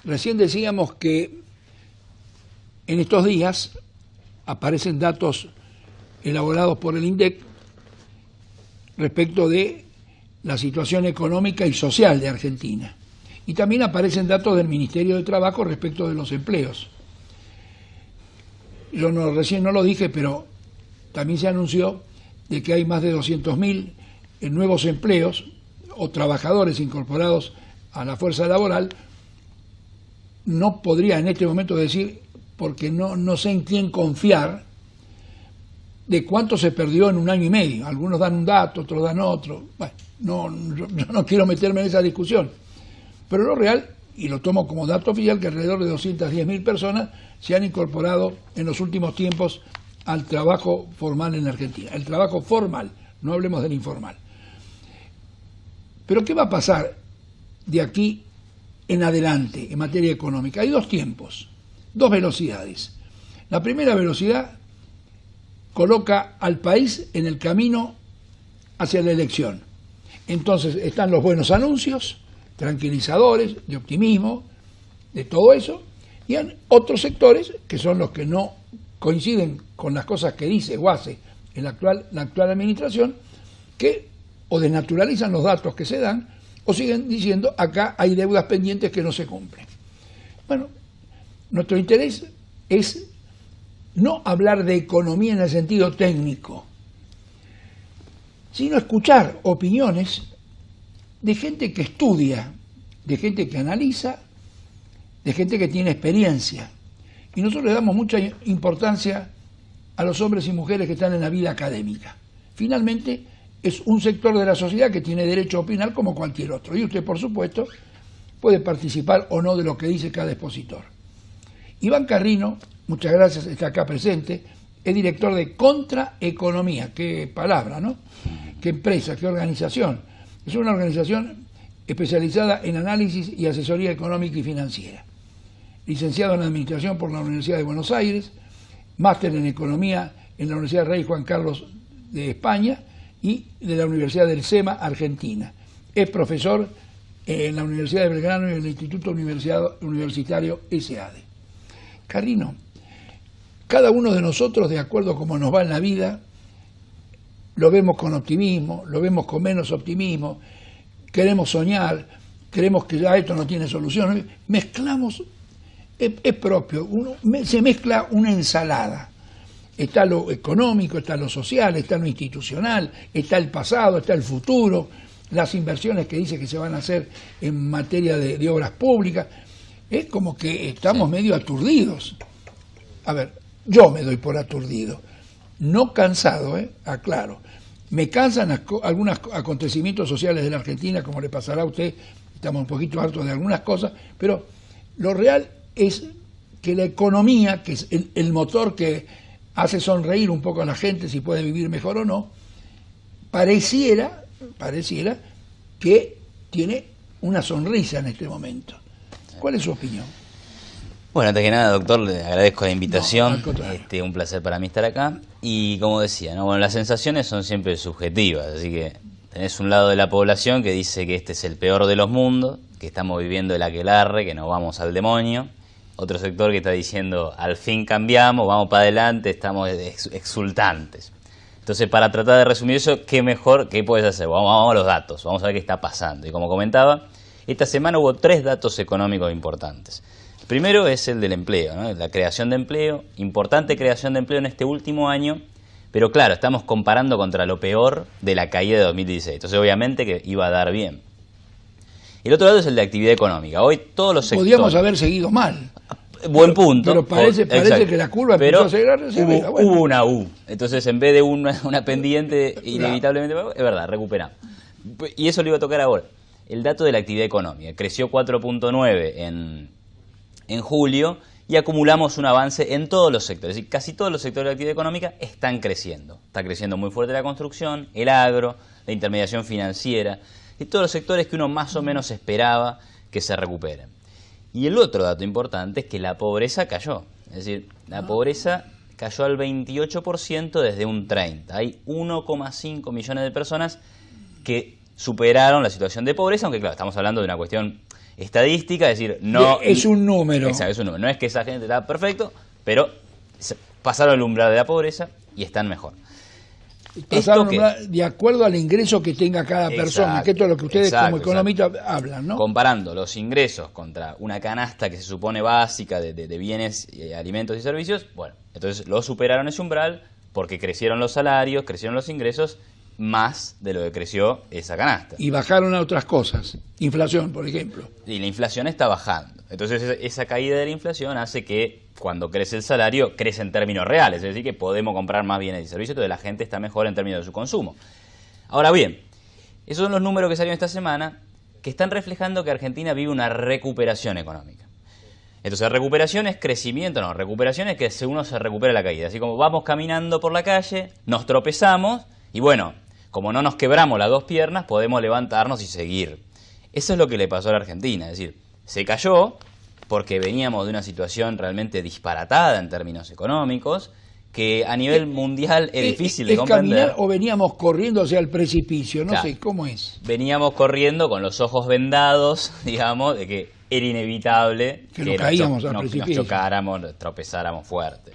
Recién decíamos que en estos días aparecen datos elaborados por el INDEC respecto de la situación económica y social de Argentina. Y también aparecen datos del Ministerio de Trabajo respecto de los empleos. Yo recién no lo dije, pero también se anunció de que hay más de 200.000 nuevos empleos o trabajadores incorporados a la fuerza laboral. No podría en este momento decir, porque no sé en quién confiar, de cuánto se perdió en un año y medio. Algunos dan un dato, otros dan otro. Bueno, yo no quiero meterme en esa discusión. Pero lo real, y lo tomo como dato oficial, que alrededor de 210.000 personas se han incorporado en los últimos tiempos al trabajo formal en Argentina. El trabajo formal, no hablemos del informal. Pero ¿qué va a pasar de aquí en adelante en materia económica? Hay dos tiempos, dos velocidades. La primera velocidad coloca al país en el camino hacia la elección. Entonces están los buenos anuncios, tranquilizadores, de optimismo, de todo eso, y hay otros sectores que son los que no coinciden con las cosas que dice o hace en la actual administración, que o desnaturalizan los datos que se dan, o siguen diciendo, acá hay deudas pendientes que no se cumplen. Bueno, nuestro interés es no hablar de economía en el sentido técnico, sino escuchar opiniones de gente que estudia, de gente que analiza, de gente que tiene experiencia. Y nosotros le damos mucha importancia a los hombres y mujeres que están en la vida académica. Finalmente, es un sector de la sociedad que tiene derecho a opinar como cualquier otro. Y usted, por supuesto, puede participar o no de lo que dice cada expositor. Iván Carrino, muchas gracias, está acá presente, es director de Contraeconomía. Qué palabra, ¿no? Qué empresa, qué organización. Es una organización especializada en análisis y asesoría económica y financiera. Licenciado en Administración por la Universidad de Buenos Aires, máster en Economía en la Universidad Rey Juan Carlos de España, y de la Universidad del SEMA, Argentina. Es profesor en la Universidad de Belgrano y en el Instituto Universitario SADE. Carrino, cada uno de nosotros, de acuerdo a cómo nos va en la vida, lo vemos con optimismo, lo vemos con menos optimismo, queremos soñar, creemos que ya esto no tiene solución. Mezclamos, es propio, se mezcla una ensalada. Está lo económico, está lo social, está lo institucional, está el pasado, está el futuro, las inversiones que dice que se van a hacer en materia de obras públicas. Es como que estamos medio aturdidos. A ver, yo me doy por aturdido. No cansado, aclaro. Me cansan algunos acontecimientos sociales de la Argentina, como le pasará a usted. Estamos un poquito hartos de algunas cosas, pero lo real es que la economía, que es el motor que hace sonreír un poco a la gente si puede vivir mejor o no, pareciera que tiene una sonrisa en este momento. ¿Cuál es su opinión? Bueno, antes que nada, doctor, le agradezco la invitación. No, un placer para mí estar acá. Y como decía, ¿no? Bueno, las sensaciones son siempre subjetivas, así que tenés un lado de la población que dice que este es el peor de los mundos, que estamos viviendo el aquelarre, que nos vamos al demonio. Otro sector que está diciendo, al fin cambiamos, vamos para adelante, estamos exultantes. Entonces, para tratar de resumir eso, ¿qué mejor? ¿Qué puedes hacer? Vamos a los datos, vamos a ver qué está pasando. Y como comentaba, esta semana hubo 3 datos económicos importantes. El primero es el del empleo, ¿no? La creación de empleo, importante creación de empleo en este último año, pero claro, estamos comparando contra lo peor de la caída de 2016. Entonces, obviamente que iba a dar bien. El otro lado es el de actividad económica. Hoy todos los sectores... Podríamos haber seguido mal. Buen punto. Pero parece que la curva empezó a seguir hacia arriba. Hubo una U. Entonces, en vez de una pendiente inevitablemente, es verdad, recuperamos. Y eso le iba a tocar ahora. El dato de la actividad económica. Creció 4.9 en julio y acumulamos un avance en todos los sectores. Y casi todos los sectores de la actividad económica están creciendo. Está creciendo muy fuerte la construcción, el agro, la intermediación financiera y todos los sectores que uno más o menos esperaba que se recuperen. Y el otro dato importante es que la pobreza cayó. Es decir, la pobreza cayó al 28% desde un 30%. Hay 1,5 millones de personas que superaron la situación de pobreza, aunque claro, estamos hablando de una cuestión estadística, es decir, no... Es un número. Exacto, es un número. No es que esa gente está perfecto, pero pasaron el umbral de la pobreza y están mejor. Pasaron de acuerdo al ingreso que tenga cada persona, que esto es lo que ustedes como economistas hablan, ¿no? Comparando los ingresos contra una canasta que se supone básica de bienes, alimentos y servicios, bueno, entonces lo superaron ese umbral porque crecieron los salarios, crecieron los ingresos, más de lo que creció esa canasta. Y bajaron a otras cosas, inflación, por ejemplo. Y la inflación está bajando. Entonces esa caída de la inflación hace que cuando crece el salario, crece en términos reales, es decir, que podemos comprar más bienes y servicios, entonces la gente está mejor en términos de su consumo. Ahora bien, esos son los números que salieron esta semana, que están reflejando que Argentina vive una recuperación económica. Entonces, recuperación es crecimiento, no, recuperación es que uno se recupera la caída. Así como vamos caminando por la calle, nos tropezamos y bueno, como no nos quebramos las dos piernas, podemos levantarnos y seguir. Eso es lo que le pasó a la Argentina, es decir, se cayó porque veníamos de una situación realmente disparatada en términos económicos, que a nivel mundial es difícil de comprender. ¿Caminar o veníamos corriendo hacia el precipicio? No sé, ¿cómo es? Veníamos corriendo con los ojos vendados, digamos, de que era inevitable que nos chocáramos, nos tropezáramos fuerte.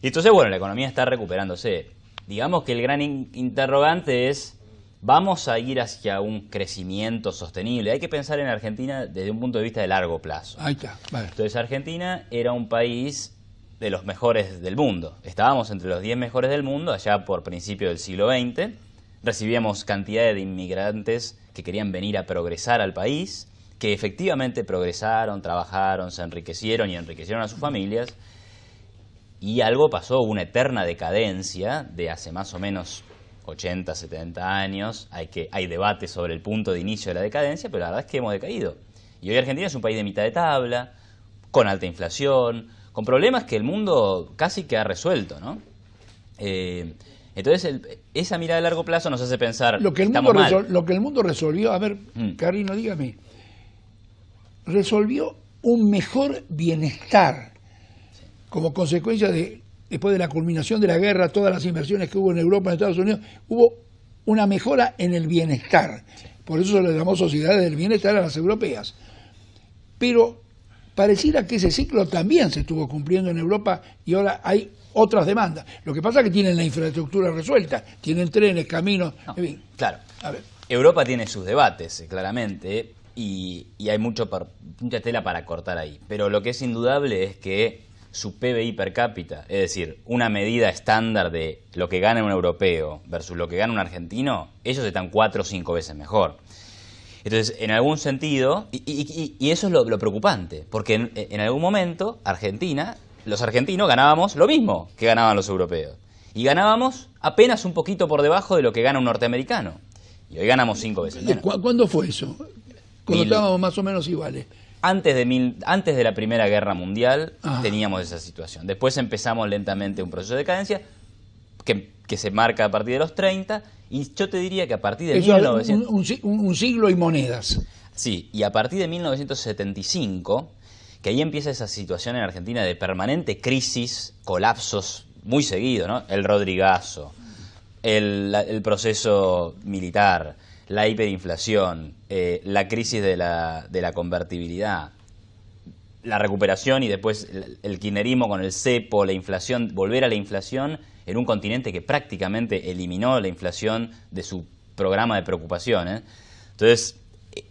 Y entonces, bueno, la economía está recuperándose. Digamos que el gran interrogante es, ¿vamos a ir hacia un crecimiento sostenible? Hay que pensar en Argentina desde un punto de vista de largo plazo. Ahí está, vale. Entonces, Argentina era un país de los mejores del mundo. Estábamos entre los 10 mejores del mundo allá por principios del siglo XX. Recibíamos cantidades de inmigrantes que querían venir a progresar al país, que efectivamente progresaron, trabajaron, se enriquecieron y enriquecieron a sus familias. Y algo pasó, una eterna decadencia de hace más o menos 80, 70 años. Hay debate sobre el punto de inicio de la decadencia, pero la verdad es que hemos decaído. Y hoy Argentina es un país de mitad de tabla, con alta inflación, con problemas que el mundo casi que ha resuelto, ¿no? Entonces, esa mirada de largo plazo nos hace pensar lo que el mundo resolvió, a ver, Carrino, dígame, resolvió un mejor bienestar como consecuencia después de la culminación de la guerra, todas las inversiones que hubo en Europa, en Estados Unidos, hubo una mejora en el bienestar. Por eso se le llamó sociedades del bienestar a las europeas. Pero pareciera que ese ciclo también se estuvo cumpliendo en Europa y ahora hay otras demandas. Lo que pasa es que tienen la infraestructura resuelta, tienen trenes, caminos, no, en fin. Claro. A ver. Europa tiene sus debates, claramente, y hay mucha tela para cortar ahí. Pero lo que es indudable es que su PBI per cápita, es decir, una medida estándar de lo que gana un europeo versus lo que gana un argentino, ellos están 4 o 5 veces mejor. Entonces, en algún sentido, y eso es lo preocupante, porque en algún momento los argentinos ganábamos lo mismo que ganaban los europeos. Y ganábamos apenas un poquito por debajo de lo que gana un norteamericano. Y hoy ganamos 5 veces menos. ¿Cuándo fue eso? Cuando estábamos más o menos iguales. Antes de la Primera Guerra Mundial teníamos esa situación. Después empezamos lentamente un proceso de decadencia que se marca a partir de los 30, y yo te diría que a partir de 1900... un siglo y monedas. Sí, y a partir de 1975, que ahí empieza esa situación en Argentina de permanente crisis, colapsos muy seguidos, ¿no? El Rodrigazo, el proceso militar, la hiperinflación, la crisis de la convertibilidad, la recuperación y después el kirchnerismo con el cepo, la inflación, volver a la inflación en un continente que prácticamente eliminó la inflación de su programa de preocupaciones. Entonces,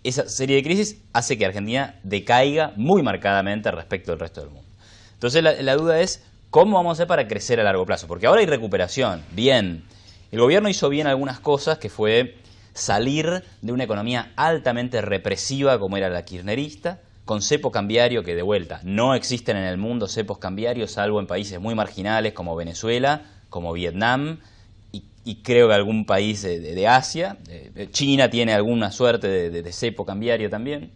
esa serie de crisis hace que Argentina decaiga muy marcadamente respecto al resto del mundo. Entonces, la duda es, ¿cómo vamos a hacer para crecer a largo plazo? Porque ahora hay recuperación, bien. El gobierno hizo bien algunas cosas, que fue salir de una economía altamente represiva como era la kirchnerista, con cepo cambiario que de vuelta no existen en el mundo cepos cambiarios salvo en países muy marginales como Venezuela, como Vietnam y creo que algún país de Asia. China tiene alguna suerte de cepo cambiario también,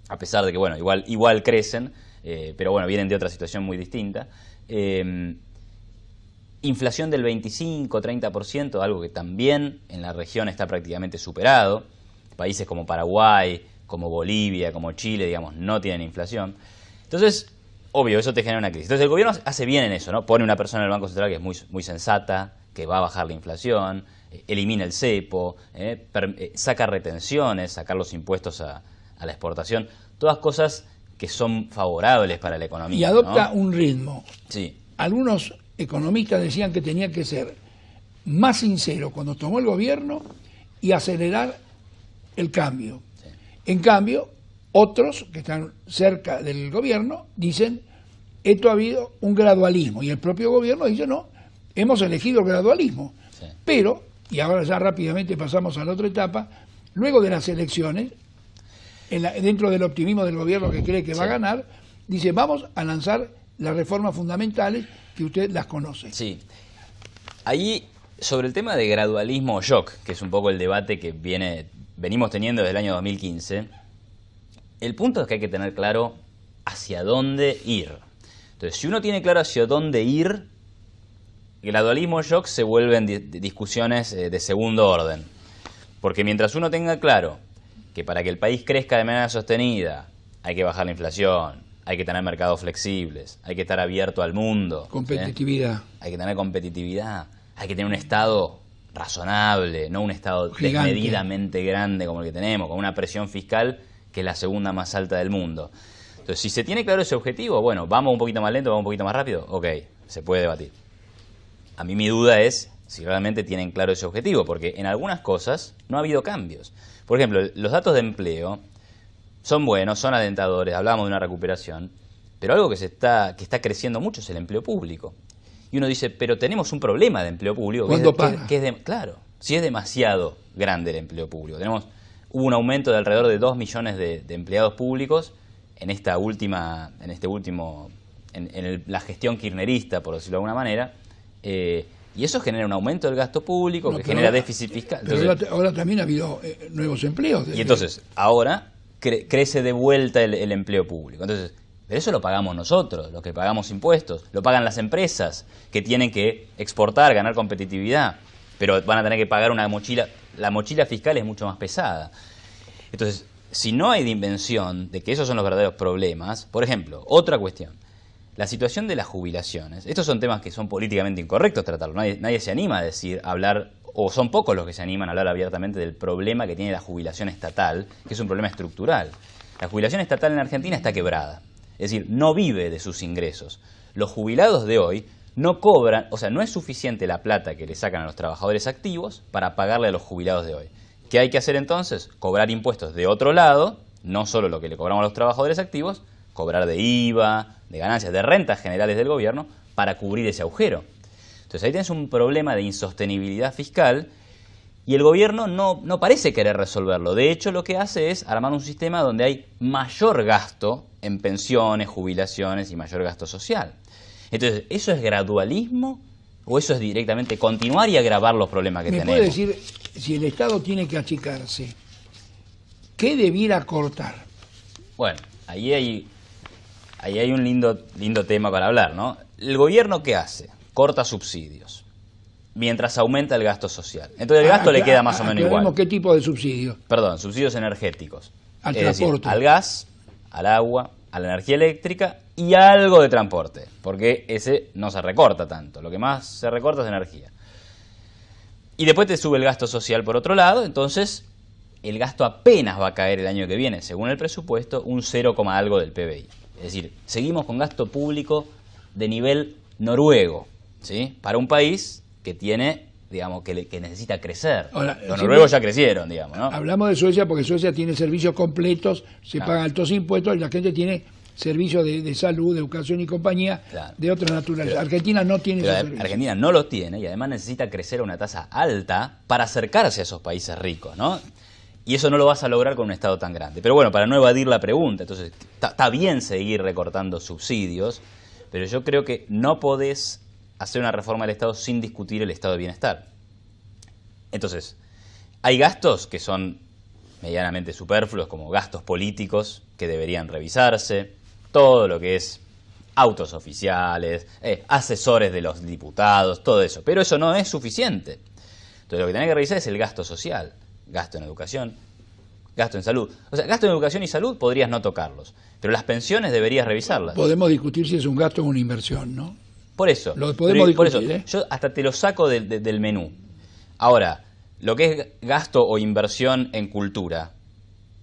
a pesar de que bueno igual crecen pero bueno, vienen de otra situación muy distinta. Inflación del 25-30%, algo que también en la región está prácticamente superado. Países como Paraguay, como Bolivia, como Chile, digamos, no tienen inflación. Entonces, obvio, eso te genera una crisis. Entonces el gobierno hace bien en eso, ¿no? Pone una persona en el Banco Central que es muy sensata, que va a bajar la inflación, elimina el cepo, saca retenciones, sacar los impuestos a la exportación, todas cosas que son favorables para la economía. Y adopta, ¿no?, un ritmo. Sí. Algunos economistas decían que tenía que ser más sincero cuando tomó el gobierno y acelerar el cambio. Sí. En cambio, otros que están cerca del gobierno dicen, esto ha habido un gradualismo, y el propio gobierno dice, no, hemos elegido el gradualismo. Sí. Pero, y ahora ya rápidamente pasamos a la otra etapa, luego de las elecciones, dentro del optimismo del gobierno que cree que va a ganar, dice, vamos a lanzar las reformas fundamentales que usted las conoce. Sí. Ahí, sobre el tema de gradualismo o shock, que es un poco el debate que venimos teniendo desde el año 2015, el punto es que hay que tener claro hacia dónde ir. Entonces, si uno tiene claro hacia dónde ir, gradualismo o shock se vuelven discusiones de segundo orden. Porque mientras uno tenga claro que para que el país crezca de manera sostenida hay que bajar la inflación, hay que tener mercados flexibles, hay que estar abierto al mundo. Competitividad. Hay que tener competitividad, hay que tener un Estado razonable, no un Estado gigante, desmedidamente grande como el que tenemos, con una presión fiscal que es la segunda más alta del mundo. Entonces, si se tiene claro ese objetivo, bueno, vamos un poquito más lento, vamos un poquito más rápido, ok, se puede debatir. A mí mi duda es si realmente tienen claro ese objetivo, porque en algunas cosas no ha habido cambios. Por ejemplo, los datos de empleo son buenos, son alentadores, hablamos de una recuperación, pero algo que está creciendo mucho es el empleo público. Y uno dice, pero tenemos un problema de empleo público. Claro, si es demasiado grande el empleo público. Hubo un aumento de alrededor de 2 millones de empleados públicos en la gestión kirchnerista, por decirlo de alguna manera, y eso genera un aumento del gasto público, que genera déficit fiscal. Entonces, ahora también ha habido nuevos empleos. Y entonces, ahora crece de vuelta el empleo público. Entonces, pero eso lo pagamos nosotros, los que pagamos impuestos, lo pagan las empresas que tienen que exportar, ganar competitividad, pero van a tener que pagar una mochila. La mochila fiscal es mucho más pesada. Entonces, si no hay dimensión de que esos son los verdaderos problemas, por ejemplo, otra cuestión, la situación de las jubilaciones. Estos son temas que son políticamente incorrectos tratarlos. Nadie se anima a hablar, o son pocos los que se animan a hablar abiertamente del problema que tiene la jubilación estatal, que es un problema estructural. La jubilación estatal en Argentina está quebrada. Es decir, no vive de sus ingresos. Los jubilados de hoy no cobran, o sea, no es suficiente la plata que le sacan a los trabajadores activos para pagarle a los jubilados de hoy. ¿Qué hay que hacer entonces? Cobrar impuestos de otro lado, no solo lo que le cobramos a los trabajadores activos, cobrar de IVA, de ganancias, de rentas generales del gobierno para cubrir ese agujero. Entonces ahí tienes un problema de insostenibilidad fiscal y el gobierno no parece querer resolverlo. De hecho, lo que hace es armar un sistema donde hay mayor gasto en pensiones, jubilaciones y mayor gasto social. Entonces, ¿eso es gradualismo o eso es directamente continuar y agravar los problemas que tenemos? ¿Me puede decir, si el Estado tiene que achicarse, qué debiera cortar? Bueno, ahí hay un lindo tema para hablar, ¿no? ¿El gobierno qué hace? Corta subsidios, mientras aumenta el gasto social. Entonces el gasto le queda más o menos igual. ¿Qué tipo de subsidios? Perdón, subsidios energéticos. Al transporte. Decir, al gas, al agua, a la energía eléctrica y algo de transporte, porque ese no se recorta tanto. Lo que más se recorta es energía. Y después te sube el gasto social por otro lado, entonces el gasto apenas va a caer el año que viene, según el presupuesto, un 0, algo del PBI. Es decir, seguimos con gasto público de nivel noruego, ¿sí? Para un país que tiene, digamos, que necesita crecer. Ahora, los noruegos ya crecieron, digamos, ¿no? Hablamos de Suecia porque Suecia tiene servicios completos, se pagan altos impuestos y la gente tiene servicios de salud, de educación y compañía de otra naturaleza. Argentina no tiene esos servicios. Argentina no los tiene y además necesita crecer a una tasa alta para acercarse a esos países ricos, ¿no? Y eso no lo vas a lograr con un Estado tan grande. Pero bueno, para no evadir la pregunta, entonces está bien seguir recortando subsidios, pero yo creo que no podés hacer una reforma del Estado sin discutir el estado de bienestar. Entonces, hay gastos que son medianamente superfluos, como gastos políticos que deberían revisarse. todo lo que es autos oficiales, asesores de los diputados, todo eso. Pero eso no es suficiente. Entonces lo que tenés que revisar es el gasto social, gasto en educación, gasto en salud. O sea, gasto en educación y salud podrías no tocarlos, pero las pensiones deberías revisarlas. Podemos discutir si es un gasto o una inversión, ¿no? Por eso, lo podemos discutir, por eso, yo hasta te lo saco del menú. Ahora, lo que es gasto o inversión en cultura,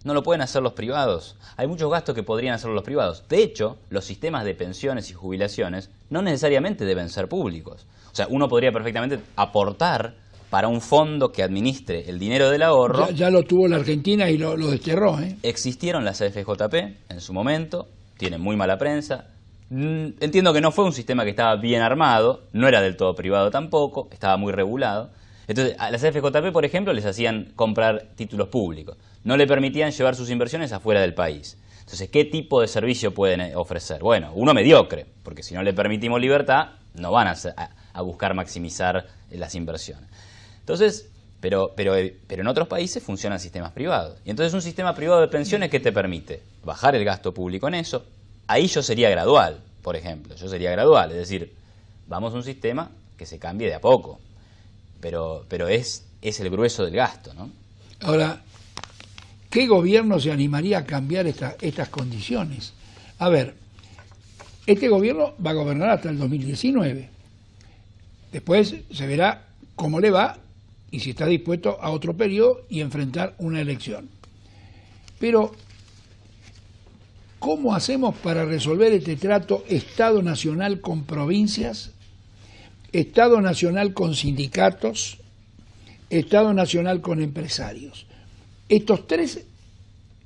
no lo pueden hacer los privados. Hay muchos gastos que podrían hacer los privados. De hecho, los sistemas de pensiones y jubilaciones no necesariamente deben ser públicos. O sea, uno podría perfectamente aportar para un fondo que administre el dinero del ahorro. Ya lo tuvo la Argentina y lo desterró, ¿eh? Existieron las FJP en su momento, tienen muy mala prensa. Entiendo que no fue un sistema que estaba bien armado, no era del todo privado tampoco, estaba muy regulado. Entonces, a las FJP, por ejemplo, les hacían comprar títulos públicos. No le permitían llevar sus inversiones afuera del país. Entonces, ¿qué tipo de servicio pueden ofrecer? Bueno, uno mediocre, porque si no le permitimos libertad, no van a buscar maximizar las inversiones. Entonces, pero en otros países funcionan sistemas privados. Y entonces un sistema privado de pensiones, ¿qué te permite? Bajar el gasto público en eso. Ahí yo sería gradual, por ejemplo. Yo sería gradual, es decir, vamos a un sistema que se cambie de a poco. Pero es el grueso del gasto, ¿no? Ahora, ¿qué gobierno se animaría a cambiar estas condiciones? A ver, este gobierno va a gobernar hasta el 2019. Después se verá cómo le va y si está dispuesto a otro periodo y enfrentar una elección. Pero, ¿cómo hacemos para resolver este trato Estado Nacional con provincias, Estado Nacional con sindicatos, Estado Nacional con empresarios? Estos tres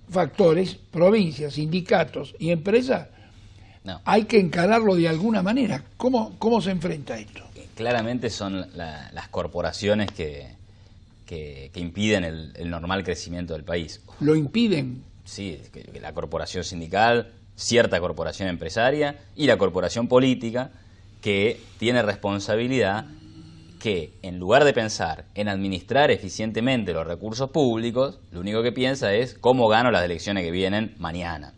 factores, provincias, sindicatos y empresas, no. Hay que encararlo de alguna manera. ¿Cómo se enfrenta esto? Claramente son las corporaciones que impiden el normal crecimiento del país. ¿Lo impiden? Sí, que la corporación sindical, cierta corporación empresaria y la corporación política, que tiene responsabilidad que, en lugar de pensar en administrar eficientemente los recursos públicos, lo único que piensa es cómo gano las elecciones que vienen mañana.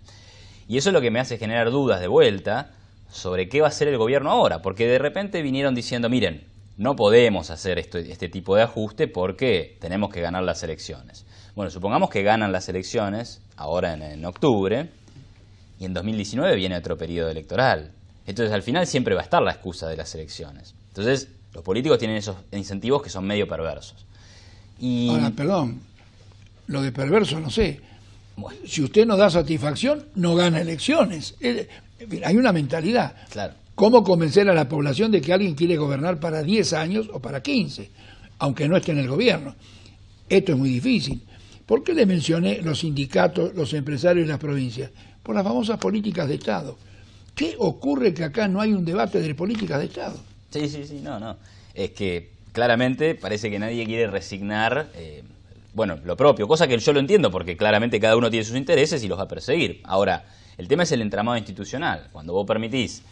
Y eso es lo que me hace generar dudas de vuelta sobre qué va a hacer el gobierno ahora, porque de repente vinieron diciendo, miren, no podemos hacer este tipo de ajuste porque tenemos que ganar las elecciones. Bueno, supongamos que ganan las elecciones ahora en octubre y en 2019 viene otro periodo electoral. Entonces al final siempre va a estar la excusa de las elecciones. Entonces los políticos tienen esos incentivos que son medio perversos. Y... Ahora, perdón, lo de perverso no sé. Bueno. Si usted no da satisfacción, no gana elecciones. Hay una mentalidad. Claro. ¿Cómo convencer a la población de que alguien quiere gobernar para 10 años o para 15, aunque no esté en el gobierno? Esto es muy difícil. ¿Por qué le mencioné los sindicatos, los empresarios y las provincias? Por las famosas políticas de Estado. ¿Qué ocurre que acá no hay un debate de políticas de Estado? Sí, no. Es que claramente parece que nadie quiere resignar lo propio, cosa que yo lo entiendo porque claramente cada uno tiene sus intereses y los va a perseguir. Ahora, el tema es el entramado institucional. Cuando vos permitís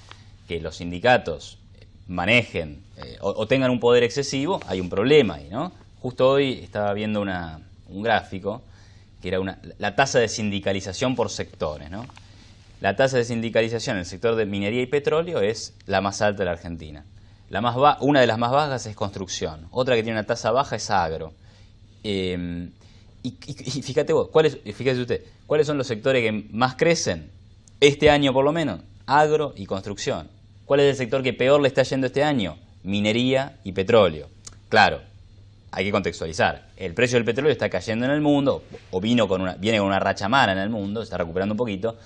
que los sindicatos manejen o tengan un poder excesivo, hay un problema ahí, ¿no? Justo hoy estaba viendo un gráfico que era la tasa de sindicalización por sectores, ¿no? La tasa de sindicalización en el sector de minería y petróleo es la más alta de la Argentina. Una de las más bajas es construcción, otra que tiene una tasa baja es agro. Y fíjate usted, ¿cuáles son los sectores que más crecen este año por lo menos? Agro y construcción. ¿Cuál es el sector que peor le está yendo este año? Minería y petróleo. Claro, hay que contextualizar. El precio del petróleo está cayendo en el mundo, o viene con una racha mala en el mundo, se está recuperando un poquito.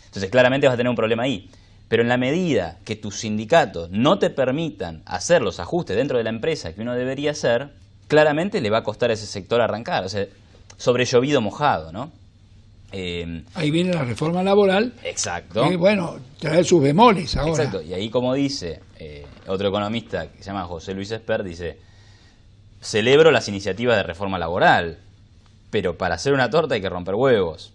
Entonces claramente vas a tener un problema ahí. Pero en la medida que tus sindicatos no te permitan hacer los ajustes dentro de la empresa que uno debería hacer, claramente le va a costar a ese sector arrancar. O sea, sobre llovido mojado, ¿no? Ahí viene la reforma laboral. Exacto. Trae sus bemoles ahora. Exacto. Y ahí, como dice otro economista que se llama José Luis Espert, dice, celebro las iniciativas de reforma laboral, pero para hacer una torta hay que romper huevos.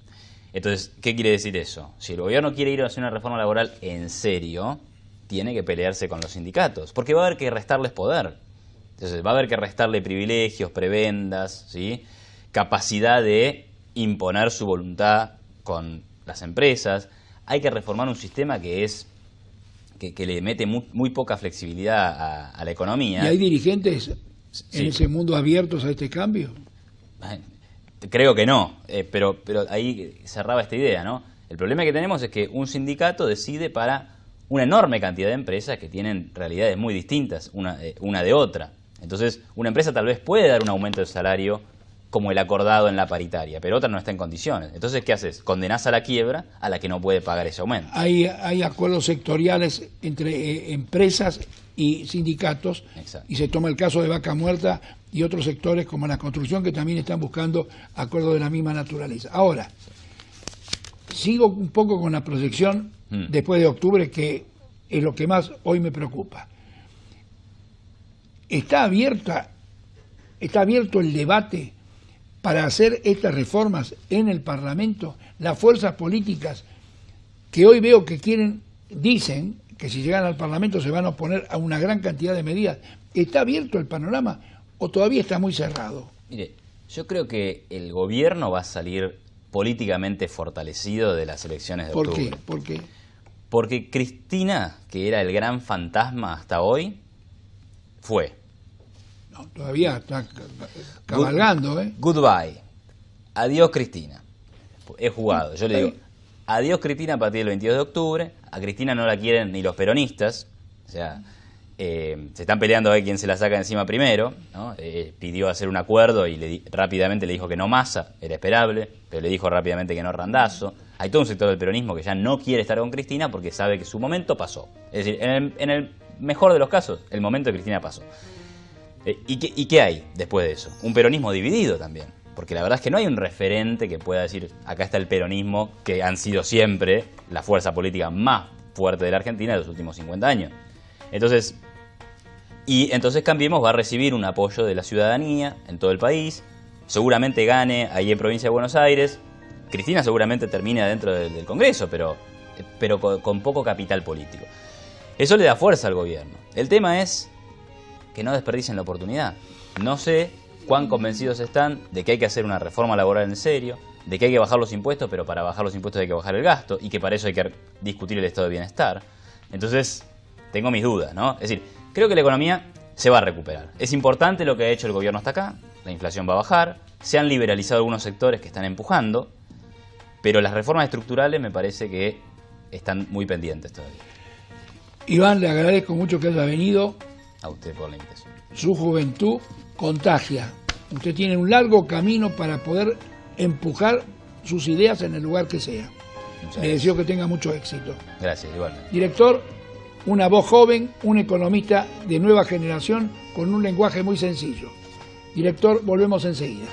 Entonces, ¿qué quiere decir eso? Si el gobierno quiere ir a hacer una reforma laboral en serio, tiene que pelearse con los sindicatos, porque va a haber que restarles poder. Entonces, va a haber que restarle privilegios, prebendas, ¿sí? Capacidad de imponer su voluntad con las empresas. hay que reformar un sistema que le mete muy poca flexibilidad a la economía. ¿Y hay dirigentes en ese mundo abiertos a este cambio? Creo que no, pero ahí cerraba esta idea, ¿no? El problema que tenemos es que un sindicato decide para una enorme cantidad de empresas que tienen realidades muy distintas una de otra. Entonces, una empresa tal vez puede dar un aumento de salario como el acordado en la paritaria, pero otra no está en condiciones. Entonces, ¿qué haces? Condenás a la quiebra a la que no puede pagar ese aumento. Hay acuerdos sectoriales entre empresas y sindicatos. Exacto. Y se toma el caso de Vaca Muerta y otros sectores como la construcción que también están buscando acuerdos de la misma naturaleza. Ahora, sigo un poco con la proyección después de octubre, que es lo que más hoy me preocupa. Está abierto el debate para hacer estas reformas en el Parlamento. Las fuerzas políticas que hoy veo que dicen que si llegan al Parlamento se van a oponer a una gran cantidad de medidas. ¿Está abierto el panorama o todavía está muy cerrado? Mire, yo creo que el gobierno va a salir políticamente fortalecido de las elecciones de octubre. ¿Por qué? Porque Cristina, que era el gran fantasma hasta hoy, fue. No, todavía está cabalgando, ¿eh? Goodbye. Adiós, Cristina. He jugado. Yo le digo, adiós, Cristina, a partir del 22 de octubre. A Cristina no la quieren ni los peronistas. O sea, se están peleando a ver quién se la saca encima primero, ¿no? Pidió hacer un acuerdo y rápidamente le dijo que no Massa, era esperable, pero le dijo rápidamente que no Randazzo. Hay todo un sector del peronismo que ya no quiere estar con Cristina porque sabe que su momento pasó. Es decir, en el mejor de los casos, el momento de Cristina pasó. ¿Y qué hay después de eso? Un peronismo dividido también, porque la verdad es que no hay un referente que pueda decir, acá está el peronismo, que han sido siempre la fuerza política más fuerte de la Argentina de los últimos 50 años. Entonces Cambiemos va a recibir un apoyo de la ciudadanía en todo el país, seguramente gane ahí en Provincia de Buenos Aires, Cristina seguramente termine adentro del Congreso, pero con poco capital político. Eso le da fuerza al gobierno. El tema es que no desperdicien la oportunidad. No sé cuán convencidos están de que hay que hacer una reforma laboral en serio, de que hay que bajar los impuestos, pero para bajar los impuestos hay que bajar el gasto y que para eso hay que discutir el estado de bienestar. Entonces, tengo mis dudas, ¿no? Es decir, creo que la economía se va a recuperar. Es importante lo que ha hecho el gobierno hasta acá, la inflación va a bajar, se han liberalizado algunos sectores que están empujando, pero las reformas estructurales me parece que están muy pendientes todavía. Iván, le agradezco mucho que haya venido. A usted por la invitación. Su juventud contagia. Usted tiene un largo camino para poder empujar sus ideas en el lugar que sea. Le deseo que tenga mucho éxito. Gracias, igualmente. Director, una voz joven, un economista de nueva generación con un lenguaje muy sencillo. Director, volvemos enseguida.